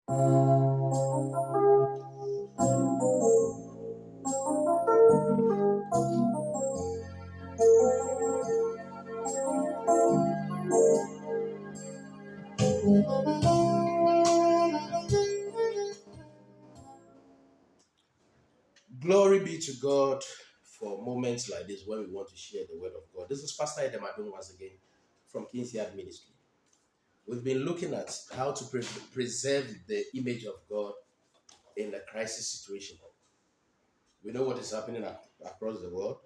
Glory be to God for moments like this when we want to share the word of God. This is Pastor Edemadun once again from King's Yard Ministry. We've been looking at how to preserve the image of God in a crisis situation. We know what is happening across the world,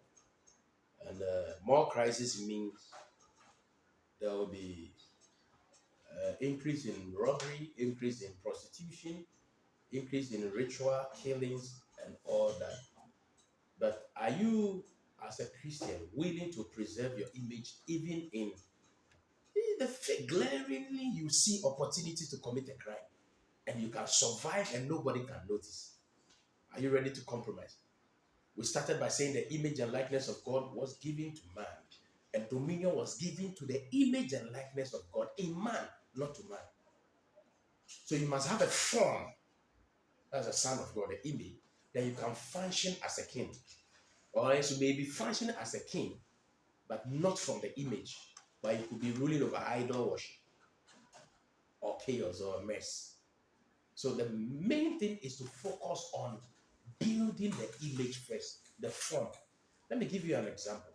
and more crisis means there will be increase in robbery, increase in prostitution, increase in ritual killings, and all that. But are you, as a Christian, willing to preserve your image even in the glaringly you see opportunity to commit a crime and you can survive and nobody can notice? Are you ready to compromise? We started by saying the image and likeness of God was given to man, and dominion was given to the image and likeness of God in man, not to man. So you must have a form as a son of God, the image, that you can function as a king. Or else you may be functioning as a king, but not from the image. But you could be ruling over idol worship or chaos or a mess. So the main thing is to focus on building the image first, the form. Let me give you an example.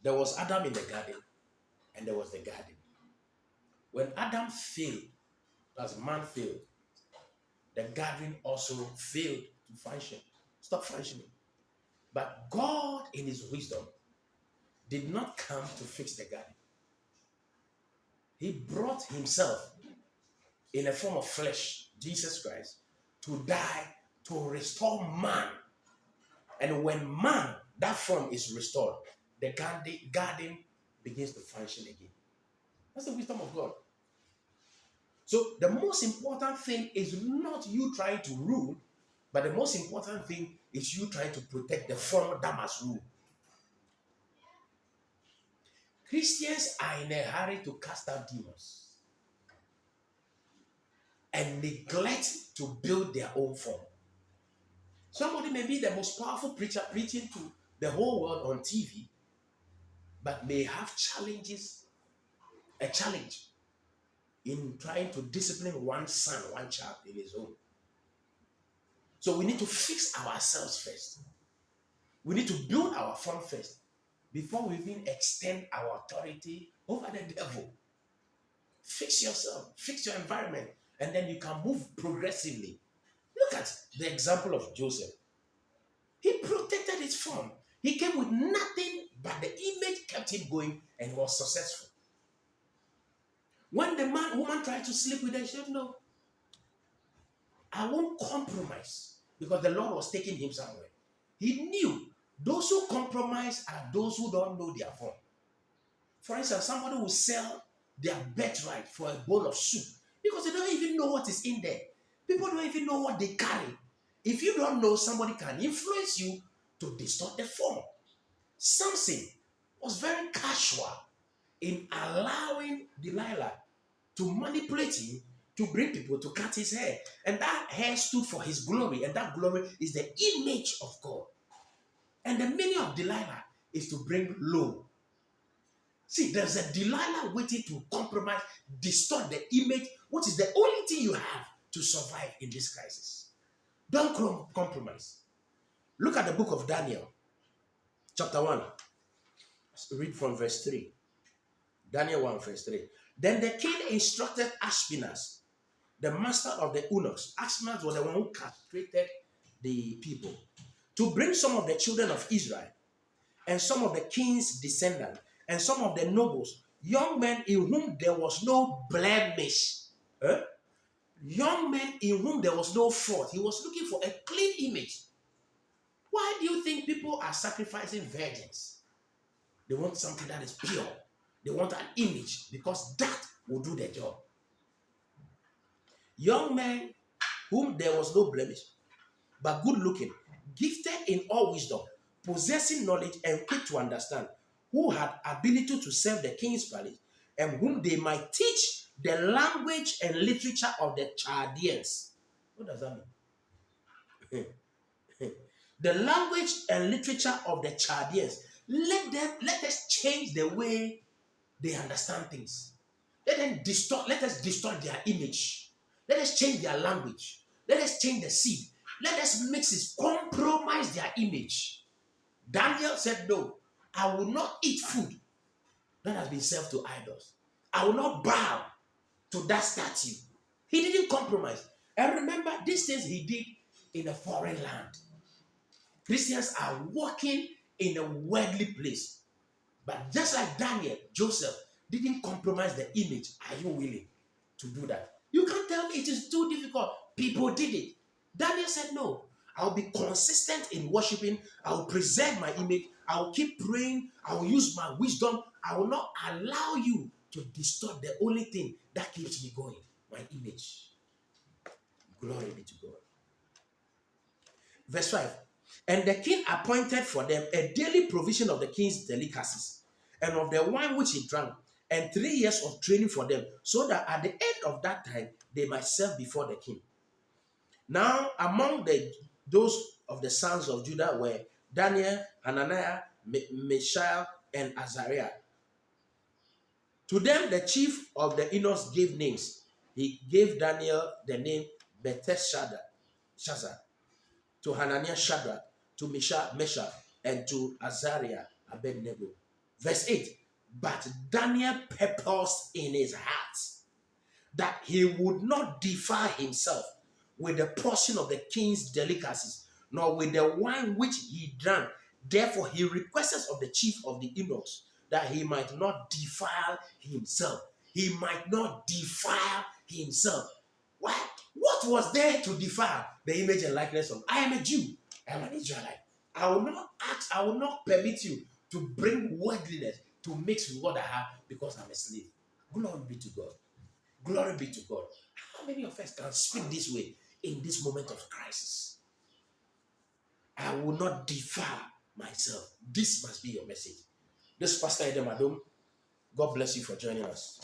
There was Adam in the garden, and there was the garden. When Adam failed, as man failed, the garden also failed to function, stop functioning. But God, in his wisdom, did not come to fix the garden. He brought himself in a form of flesh, Jesus Christ, to die to restore man. And when man, that form is restored, the garden begins to function again. That's the wisdom of God. So the most important thing is not you trying to rule, but the most important thing is you trying to protect the form that must rule. Christians are in a hurry to cast out demons and neglect to build their own form. Somebody may be the most powerful preacher preaching to the whole world on TV, but may have a challenge in trying to discipline one son, one child in his own. So we need to fix ourselves first. We need to build our form first before we even extend our authority over the devil. Fix yourself, fix your environment, and then you can move progressively. Look at the example of Joseph. He protected his form. He came with nothing, but the image kept him going and was successful. When the woman tried to sleep with him, she said, "No, I won't compromise," because the Lord was taking him somewhere. He knew those who compromise are those who don't know their form. For instance, somebody will sell their birthright for a bowl of soup because they don't even know what is in there. People don't even know what they carry. If you don't know, somebody can influence you to distort the form. Samson was very casual in allowing Delilah to manipulate him to bring people to cut his hair. And that hair stood for his glory, and that glory is the image of God. And the meaning of Delilah is to bring low. See, there's a Delilah waiting to compromise, distort the image, which is the only thing you have to survive in this crisis. Don't compromise. Look at the book of Daniel, chapter 1. Read from verse 3. Daniel 1, verse 3. Then the king instructed Ashpenaz, the master of the eunuchs. Ashpenaz was the one who castrated the people, to bring some of the children of Israel and some of the king's descendants and some of the nobles, young men in whom there was no blemish, young men in whom there was no fault. He was looking for a clean image. Why do you think people are sacrificing virgins? They want something that is pure. They want an image because that will do their job. Young men whom there was no blemish, but good looking, gifted in all wisdom, possessing knowledge and quick to understand, who had ability to serve the king's palace, and whom they might teach the language and literature of the Chaldeans. What does that mean? The language and literature of the Chaldeans. Let us change the way they understand things. Let us distort their image. Let us change their language. Let us change the seed. Let us mix it, compromise their image. Daniel said, no, I will not eat food that has been served to idols. I will not bow to that statue. He didn't compromise. And remember, these things he did in a foreign land. Christians are walking in a worldly place. But just like Daniel, Joseph didn't compromise the image. Are you willing to do that? You can't tell me it is too difficult. People did it. Daniel said, no, I'll be consistent in worshiping. I will preserve my image. I will keep praying. I will use my wisdom. I will not allow you to distort the only thing that keeps me going, my image. Glory be to God. Verse 5. And the king appointed for them a daily provision of the king's delicacies and of the wine which he drank, and 3 years of training for them, so that at the end of that time they might serve before the king. Now, among those of the sons of Judah were Daniel, Hananiah, Mishael, and Azariah. To them, the chief of the eunuchs gave names. He gave Daniel the name Belteshazzar, to Hananiah Shadrach, to Mishael Meshach, and to Azariah Abednego. Verse 8. But Daniel purposed in his heart that he would not defile himself with the portion of the king's delicacies, nor with the wine which he drank. Therefore he requested of the chief of the eunuchs that he might not defile himself. He might not defile himself. What? What was there to defile? The image and likeness of I am a Jew. I am an Israelite. I will not permit you to bring worldliness to mix with what I have because I'm a slave. Glory be to God. Glory be to God. How many of us can speak this way in this moment of crisis? I will not defile myself. This must be your message. This Pastor Edem Adom, God bless you for joining us.